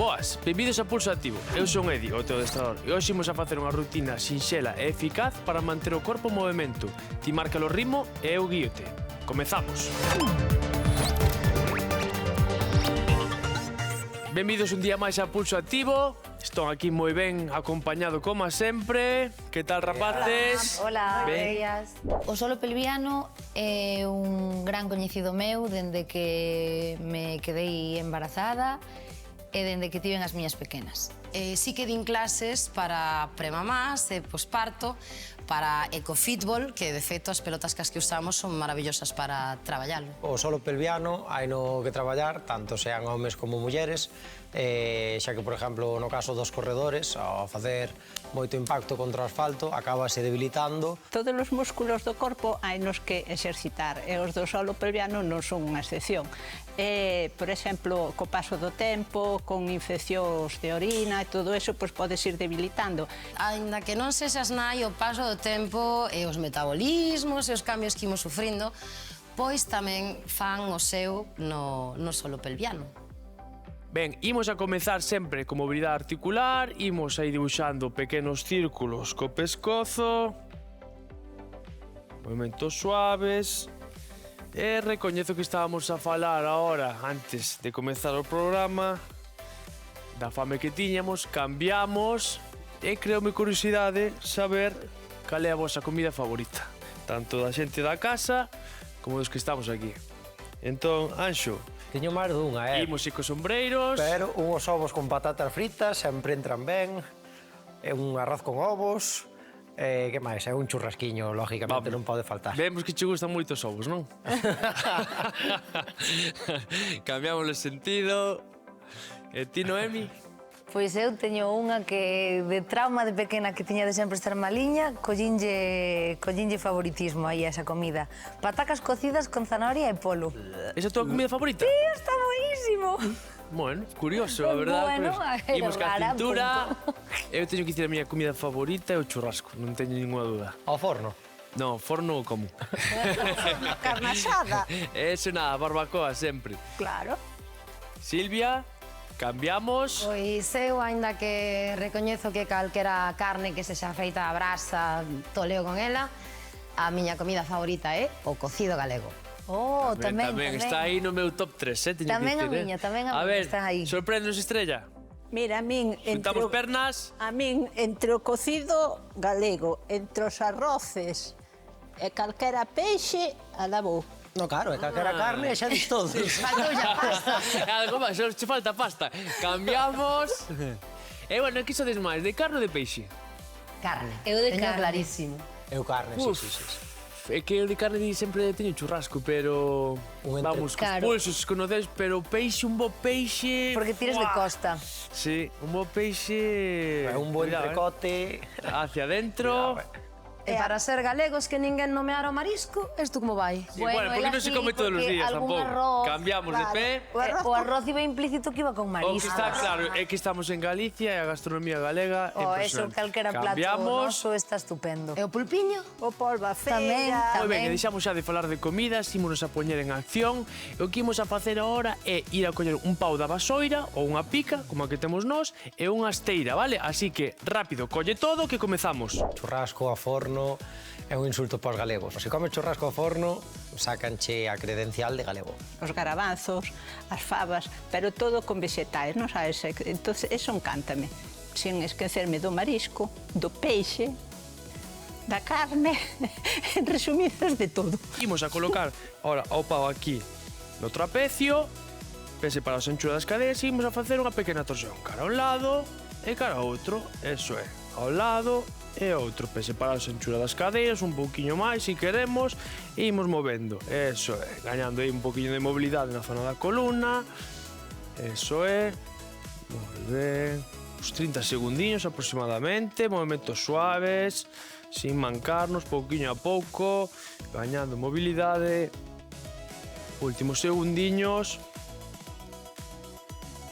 Boas, benvidos a Pulso Activo. Eu son Edi, o teu adestrador, e hoxe imos a facer unha rutina sinxela e eficaz para manter o corpo en movimento. Ti marca o ritmo e eu guíote. Comezamos. Benvidos un día máis a Pulso Activo. Estou aquí moi ben acompañado como sempre. Que tal, rapaces? Hola, días. O solo pelviano é un gran coñecido meu dende que me quedei embarazada e dende que tiven as miñas pequenas. Sí que din clases para premamás e posparto, para ecofitbol, que de feito as pelotas que usamos son maravillosas para traballalo. O solo pelviano hai no que traballar, tanto sean homes como mulleres, xa que, por exemplo, no caso dos corredores, ao facer moito impacto contra o asfalto, acabase debilitando. Todos os músculos do corpo hai nos que exercitar, e os do solo pelviano non son unha excepción. Por exemplo, co paso do tempo, con infeccións de orina e todo eso, pois podes ir debilitando. Ainda que non sexas nai, o paso do tempo e os metabolismos e os cambios que imos sufrindo, pois tamén fan o seu no solo pelviano. Ben, imos a comezar sempre con mobilidade articular, imos a ir dibuixando pequenos círculos co pescozo, movimentos suaves, e recoñezo que estábamos a falar ahora, antes de comezar o programa, da fame que tiñamos, cambiamos, e creoume curiosidade saber cal é a vosa comida favorita, tanto da xente da casa como dos que estamos aquí. Entón, Anxo, Tiño máis dunha, imos ir cos sombreiros. Pero unhos ovos con patatas fritas sempre entran ben, e un arroz con ovos, que máis? É un churrasquiño, lógicamente, non pode faltar. Vemos que che gustan moito os ovos, non? Cambiamos o sentido. E ti, Noemi? Pois eu teño unha que de trauma de pequena que tiña de sempre estar maliña, collinlle favoritismo aí a esa comida. Patacas cocidas con zanahoria e polo. Esa é a tua comida favorita? Sí, está buenísimo. Bueno, curioso, a verdade. Bueno, Pues, imos ca rara, cintura. Eu teño que dicir a miña comida favorita é o churrasco, non teño ninguna dúda. Ao forno. No, forno como. Carne asada. Eso nada, barbacoa sempre. Claro. Silvia, cambiamos. Pois eu, aínda que recoñezo que calquera carne que sexa feita a brasa, toleo con ela, a miña comida favorita é o cocido galego. Oh, tamén. Está aí no meu top 3, teño Tamén que a dicir, miña, tamén a A miña, ver, está aí. sorpréndenos, Estrella. Mira, a min Juntamos pernas. entre o cocido galego, entre os arroces e calquera peixe, alabou. No, claro, é calquera carne e xa dis todo. Faltou xa pasta. Algo máis, só che falta pasta. Cambiamos. E bueno, que sodes máis, de carne ou de peixe? Carne. Eu de Teño carne. clarísimo. Eu carne, Uf. sí. É que eu de carne sempre teño churrasco, pero vamos, cos Claro. pulsos conoces, pero peixe, un bo peixe. Porque tires de costa. Sí, un bo peixe. É un bo Cuidado, entrecote. Hacia dentro. E para ser galegos que ninguén nomeara o marisco, isto como vai? Sí, bueno, porque ela non se sí, come todos os porque días algún tampouco. arroz, Cambiamos de pé. O arroz iba implícito que iba con O que marisco. está claro é que estamos en Galicia e a gastronomía galega é Eso, impresionante. calquera plato Cambiamos. noso está estupendo. E o pulpiño? O polva Tamén, feira. Moi ben, e tamén. deixamos xa de falar de comidas, ímonos a poñer en acción. E o que imos a facer agora é ir a coller un pau da vasoira ou unha pica, como a que temos nós, e unha esteira, vale? Así que, rápido, colle todo que comezamos. Churrasco a forno é un insulto para os galegos. Se comes churrasco a forno, sácanche a credencial de galego. Os garabanzos, as fabas, pero todo con vegetais, non sabes? Entonces, eso encántame. Sin esquecerme do marisco, do peixe, da carne, en resumidas de todo. Imos a colocar, ahora, o pau aquí no trapecio, pese para os anchura das cadeas, e imos a facer unha pequena torsión. Cara a un lado e cara a outro, eso é. A un lado e outro, pese para os anchura das cadeas, un pouquiño máis, se queremos, e imos movendo. Eso é, gañando aí un pouquiño de mobilidade na zona da columna. Eso é. Moi ben. Uns 30 segundiños aproximadamente, movimentos suaves, sin mancarnos, pouquiño a pouco, gañando mobilidade. Últimos segundiños.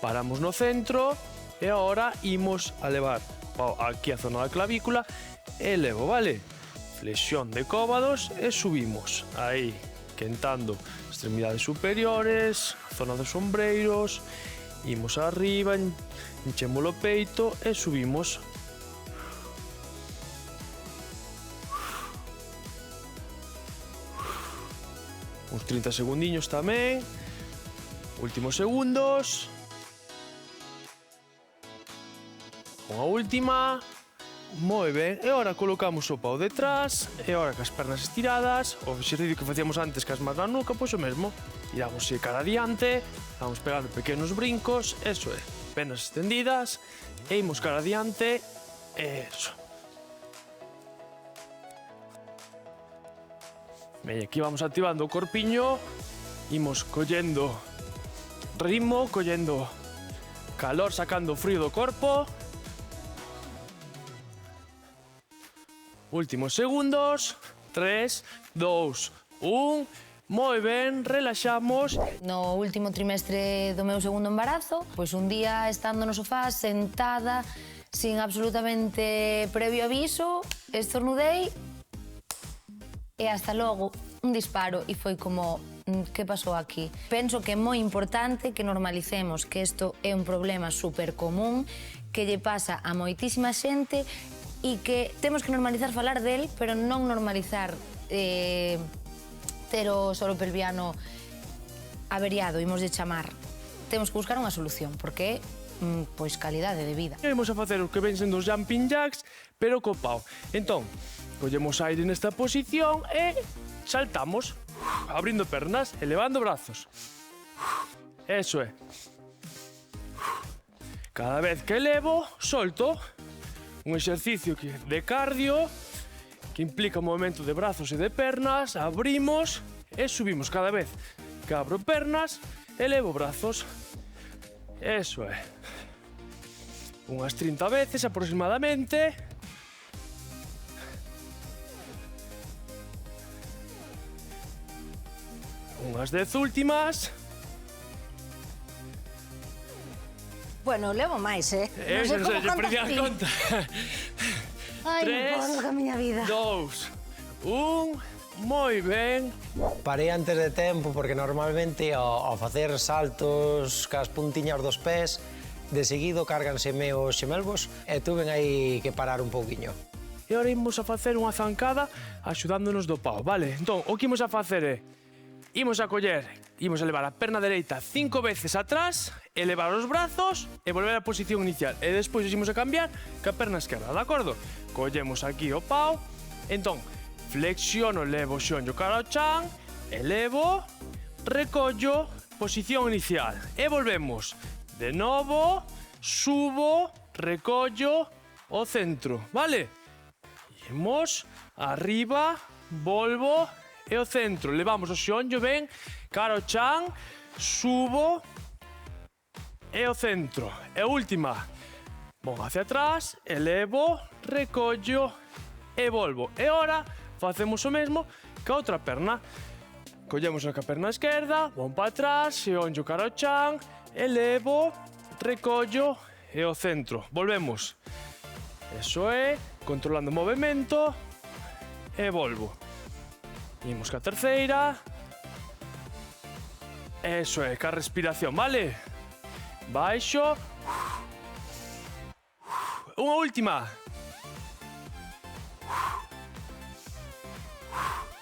Paramos no centro e agora imos a levar aquí a zona da clavícula e levo, vale? Flexión de cóbados e subimos aí, quentando extremidades superiores, zona dos sombreiros Imos arriba, enchemos o peito e subimos. Uns 30 segundiños tamén. Últimos segundos. Unha última. Moi ben. E agora colocamos o pau detrás. E agora cas pernas estiradas. O exercicio que facíamos antes cas mans na nuca, pois o mesmo. Tiramos cara adiante. Vamos pegando pequenos brincos. Eso é. Penas extendidas. E imos cara adiante. Eso. E aquí vamos activando o corpiño. Imos collendo ritmo, collendo calor, sacando frío do corpo. Últimos segundos. 3, 2, 1. Moi ben, relaxamos. No último trimestre do meu segundo embarazo, pois un día estando no sofá, sentada, sin absolutamente previo aviso, estornudei e hasta logo un disparo e foi como, que pasou aquí? Penso que é moi importante que normalicemos que isto é un problema super común, que lle pasa a moitísima xente e que temos que normalizar falar del, pero non normalizar ter o solo pelviano averiado, imos de chamar. Temos que buscar unha solución, porque é pois calidade de vida. E imos a facer o que ven sendo os jumping jacks, pero co pau. Entón, collemos aire nesta posición e saltamos, abrindo pernas, elevando brazos. Eso é. Cada vez que elevo, solto. Un exercicio de cardio que implica o movimento de brazos e de pernas. Abrimos e subimos cada vez que abro pernas, elevo brazos. Eso é. Unhas 30 veces aproximadamente. Unhas 10 últimas. Bueno, levo máis, Non sei como yo perdí a contas ti. conta. Ai, 3, non podo a miña vida. 2, 1, moi ben. Parei antes de tempo porque normalmente ao facer saltos cas puntiñas dos pés de seguido cárganse os xemelgos e tuven aí que parar un pouquiño. E agora imos a facer unha zancada axudándonos do pau, vale? Entón, o que imos a facer é imos a coller, imos a levar a perna dereita 5 veces atrás, elevar os brazos e volver á posición inicial. E despois imos a cambiar ca perna esquerda, de acordo? Collemos aquí o pau, entón, flexiono, levo o xonllo cara ao chan, elevo, recollo, posición inicial. E volvemos. De novo, subo, recollo, o centro, vale? Imos, arriba, volvo, e o centro, levamos o xonllo ben, cara ao chan, subo, e o centro. E última, vou hacia atrás, elevo, recollo, e volvo. E ora, facemos o mesmo ca outra perna. Collemos a perna esquerda, vou para atrás, xonllo cara ao chan, elevo, recollo, e o centro. Volvemos. Eso é, controlando o movimento, e volvo. Imos ca terceira. Eso é, ca respiración, vale? Baixo. Unha última.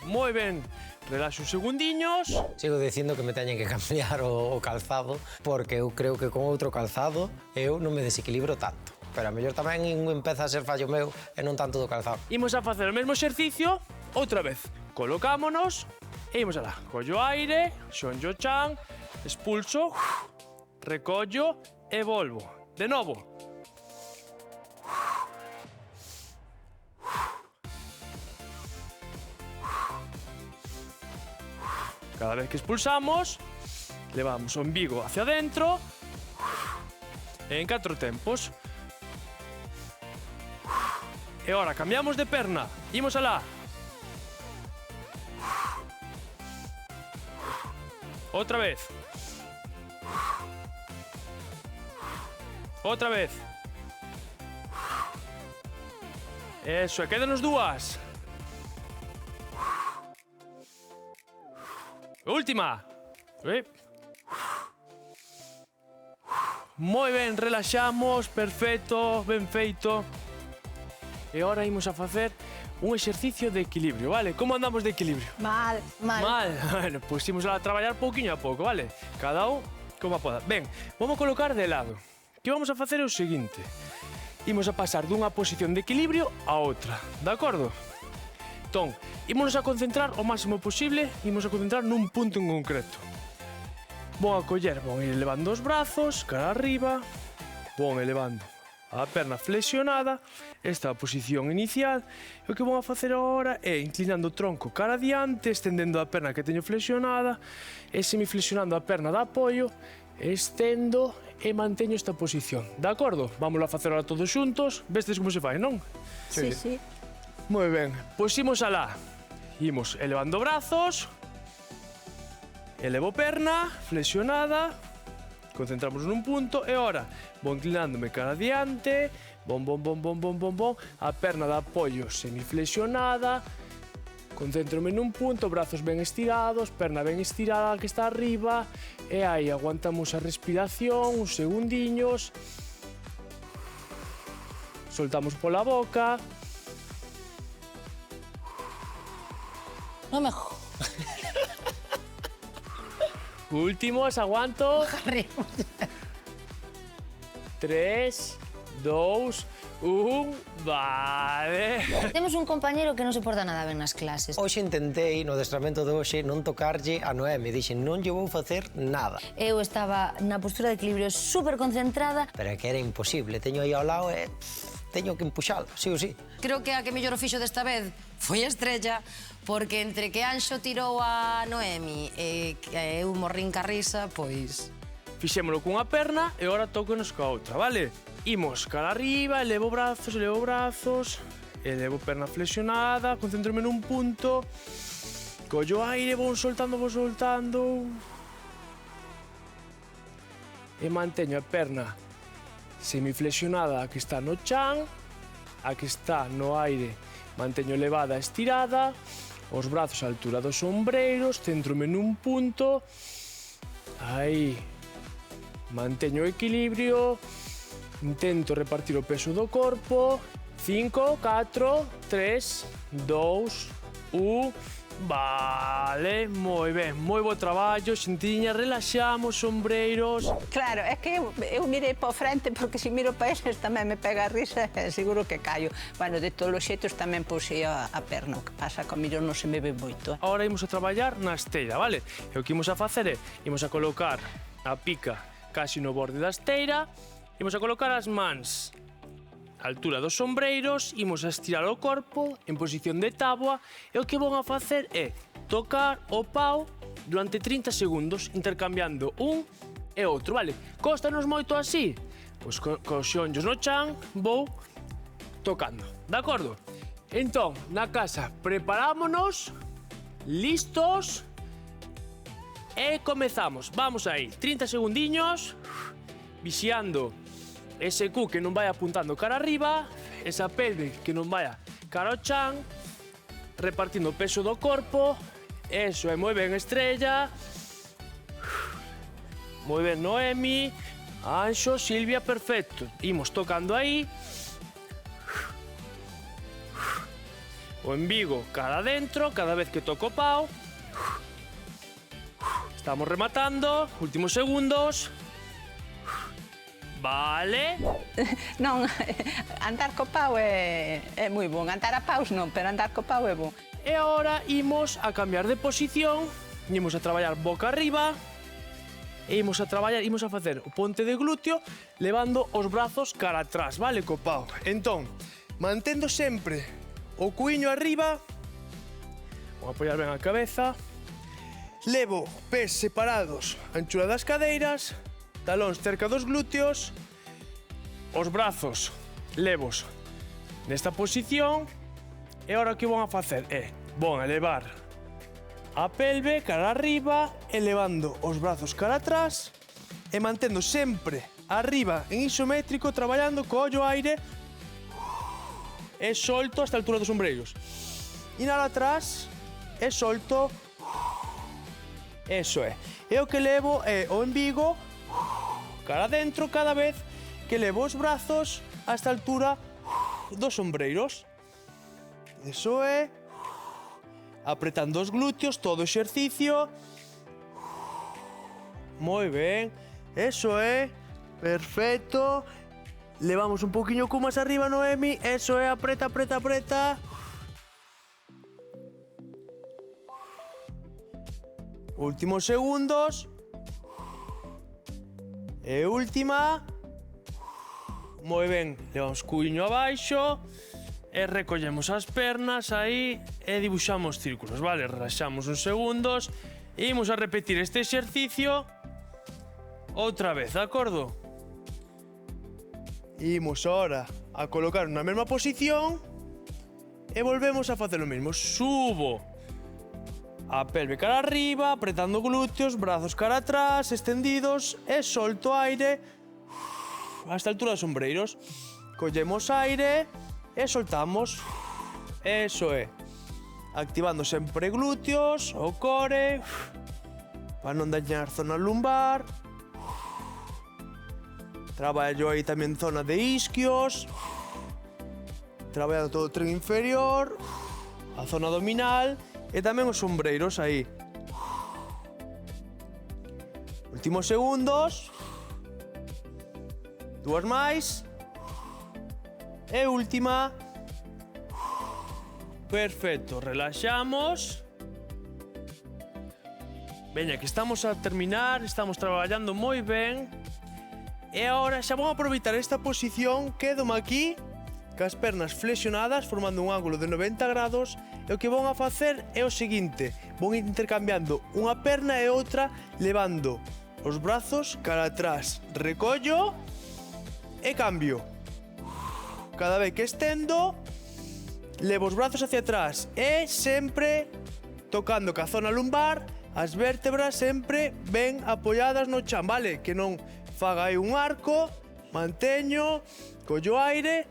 Moi ben. Relaxo uns segundiños. Sigo dicindo que me teñen que cambiar o calzado porque eu creo que con outro calzado eu non me desequilibro tanto. Pero a mellor tamén empeza a ser fallo meu e non tanto do calzado. Imos a facer o mesmo exercicio outra vez. Colocámonos e imos alá. Collo aire, xonllo chan, expulso, recollo e volvo. De novo. Cada vez que expulsamos, levamos o ombigo hacia dentro en 4 tempos. E agora cambiamos de perna. Imos alá. Outra vez. Outra vez. Eso, e quédanos dúas. Última. Moi ben, relaxamos, perfecto, ben feito. E agora imos a facer un exercicio de equilibrio, vale? Como andamos de equilibrio? Mal. Mal. Bueno, pois imos a traballar pouquiño a pouco, vale? Cada un como poda. Ben, vamos a colocar de lado. O que vamos a facer é o seguinte. Imos a pasar dunha posición de equilibrio a outra, de acordo? Entón, ímonos a concentrar o máximo posible, imos a concentrar nun punto en concreto. Vou a coller, vou ir elevando os brazos, cara arriba, vou elevando a perna flexionada, esta é a posición inicial, e o que vou a facer agora é inclinando o tronco cara adiante, estendendo a perna que teño flexionada, e semiflexionando a perna de apoio, estendo e manteño esta posición, de acordo? Vámonos a facer ahora todos xuntos, vestes como se fai, non? Sí. Moi ben, pois imos alá, imos elevando brazos, elevo perna, flexionada, concentramos nun punto e ahora vou inclinándome cara adiante, bom, a perna de apoio semiflexionada, concéntrome nun punto, brazos ben estirados, perna ben estirada que está arriba e aí aguantamos a respiración, uns segundiños, soltamos pola boca. No me jodas. Últimos, aguanto. 3, 2, 1, vale. Temos un compañero que non se porta nada ben nas clases. Hoxe intentei, no adestramento de hoxe, non tocarlle a Noemi. Dixen, non lle vou facer nada. Eu estaba na postura de equilibrio super concentrada. Pero é que era imposible. Teño aí ao lado e teño que empuxalo, sí ou sí. Creo que a que mellor o fixo desta vez foi a Estrella, porque entre que Anxo tirou a Noemi e que eu morrín ca risa, pois... Fixémolo cunha perna e agora tócanos coa outra, vale? Imos cara arriba, elevo brazos, elevo perna flexionada, concéntrome nun punto, collo aire, vou soltando, e manteño a perna semiflexionada, a que está no chan, a que está no aire, manteño elevada, estirada, os brazos á altura dos ombreiros, centrome nun punto, aí, manteño o equilibrio, intento repartir o peso do corpo, 5, 4, 3, 2, 1... Vale, moi ben, moi bo traballo, xentiña, relaxamos, ombreiros. Claro, é que eu mirei para o frente porque se miro para eles tamén me pega a risa e seguro que caio. Bueno, de todos os xeitos tamén pusei a perna, o que pasa que a mellor non se me ve moito. Ahora imos a traballar na esteira, vale? E o que imos a facer é, imos a colocar a pica casi no borde da esteira, imos a colocar as mans a altura dos ombreiros, imos a estirar o corpo en posición de táboa e o que vou a facer é tocar o pau durante 30 segundos intercambiando un e outro, vale? Cóstanos moito así? Pois cos xonllos no chan vou tocando, de acordo? Entón, na casa, preparámonos, listos e comezamos. Vamos aí, 30 segundiños, vixiando ese cu que non vai apuntando cara arriba, esa pelve que non vai cara ao chan, repartindo o peso do corpo, eso é moi ben Estrella, moi ben Noemi, Anxo, Silvia, perfecto. Imos tocando aí, o embigo cara adentro, cada vez que toco o pau, estamos rematando, últimos segundos. Vale. Non, andar co pau é moi bon. Andar a paus non, pero andar co pau é bon. E agora imos a cambiar de posición, imos a traballar boca arriba, e imos a facer o ponte de glúteo levando os brazos cara atrás, vale, co pau. Entón, mantendo sempre o cuiño arriba, vou apoiar ben a cabeza, levo pés separados a anchura das cadeiras, talóns cerca dos glúteos, os brazos levos nesta posición e agora o que vou a facer é vou a elevar a pelve cara arriba, elevando os brazos cara atrás e mantendo sempre arriba en isométrico, traballando co ollo aire e solto hasta a altura dos ombreiros. Inhala atrás e solto, eso é. E o que levo é o embigo cara adentro cada vez que levo os brazos a esta altura dos ombreiros. Eso é. Apretando os glúteos, todo o exercicio. Moi ben. Eso é. Perfecto. Levamos un poquinho cu máis arriba, Noemi. Eso é, apreta, apreta, apreta. Últimos segundos. E última. Moi ben. Levamos cuiño abaixo. E recollemos as pernas aí e dibuixamos círculos, vale? Relaxamos uns segundos e imos a repetir este exercicio outra vez, de acordo? Imos ahora a colocar na mesma posición e volvemos a facer o mesmo. Subo a pelve cara arriba, apretando glúteos, brazos cara atrás, extendidos e solto aire hasta a altura dos ombreiros. Collemos aire e soltamos. Eso é. Activando sempre glúteos, o core, para non dañar zona lumbar. Traballo aí tamén zona de isquios. Traballando todo o tren inferior, a zona abdominal e tamén os ombreiros aí. Últimos segundos. Dúas máis. E última. Perfecto, relaxamos. Veña, que estamos a terminar, estamos traballando moi ben. E agora xa vamos a aproveitar esta posición, quédome aquí, cas pernas flexionadas, formando un ángulo de 90 grados, e o que vou a facer é o seguinte, vou intercambiando unha perna e outra, levando os brazos cara atrás, recollo e cambio. Cada vez que estendo, levo os brazos hacia atrás e sempre tocando ca zona lumbar, as vértebras sempre ben apoiadas no chan, vale? Que non faga aí un arco, manteño, collo aire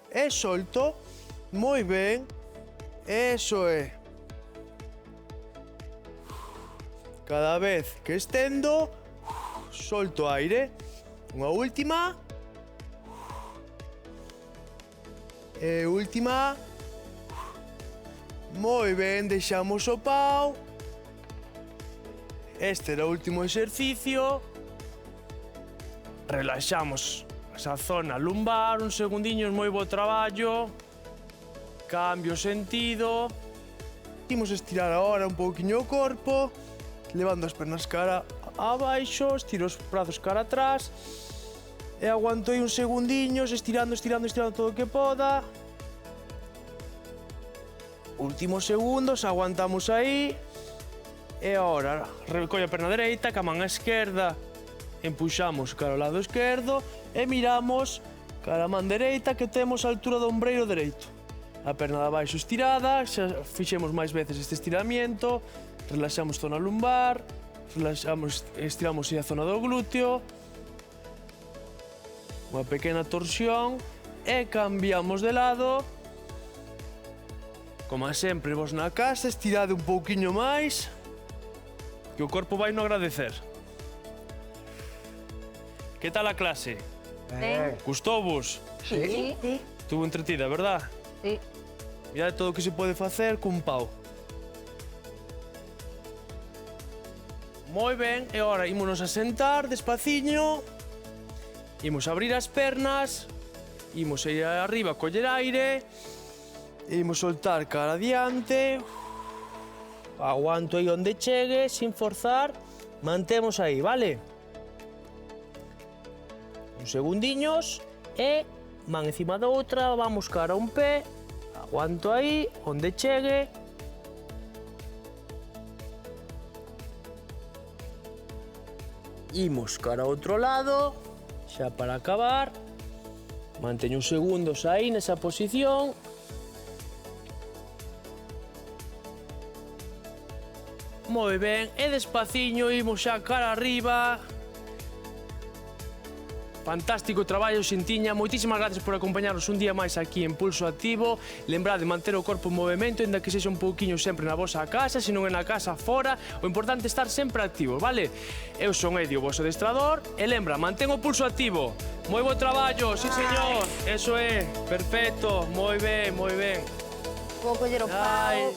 e solto. Moi ben, eso é. Cada vez que estendo, solto aire. Unha última. E última. Moi ben, deixamos o pau. Este era o último exercicio. Relaxamos esa zona lumbar, uns segundiños, moi bo traballo. Cambio sentido. Imos estirar agora un pouquiño o corpo, levando as pernas cara abaixo, estiro os brazos cara atrás. E aguanto aí uns segundiños, estirando, estirando, estirando todo o que poda. Últimos segundos, aguantamos aí. E agora, recollo a perna dereita, ca man esquerda, empuxamos cara ao lado esquerdo e miramos cara a man dereita que temos a altura do ombreiro dereito. A perna de abaixo estirada, xa fixemos máis veces este estiramiento, relaxamos zona lumbar, relaxamos, estiramos a zona do glúteo, unha pequena torsión e cambiamos de lado. Como sempre, vos na casa, estirade un pouquiño máis, que o corpo vai no agradecer. Que tal a clase? Ben. Gustouvos? Sí. Sí. Estuvo entretida, verdad? Sí. Mirad todo o que se pode facer cun pau. Moi ben, e agora ímonos a sentar despaciño. Imos abrir as pernas, imos ir arriba a coller aire, imos soltar cara adiante, aguanto aí onde chegue, sin forzar, mantemos aí, vale? Uns segundiños e man encima da outra, vamos cara a un pé, aguanto aí, onde chegue. Imos cara ao outro lado. Xa para acabar, manteño uns segundos aí nesa posición. Moi ben, e despaciño imos xa cara arriba. fantástico traballo, Xintiña. Moitísimas gracias por acompañarnos un día máis aquí en Pulso Activo. Lembrade manter o corpo en movimento, ainda que sexa un pouquiño sempre na vosa casa, se non é na casa fora. O importante é estar sempre activos, vale? Eu son Edio, o vosso adestrador, e lembra, mantén o pulso activo. Moi bo traballo, sí señor. Eso é, perfecto, moi ben, moi ben. Vou coller o pau.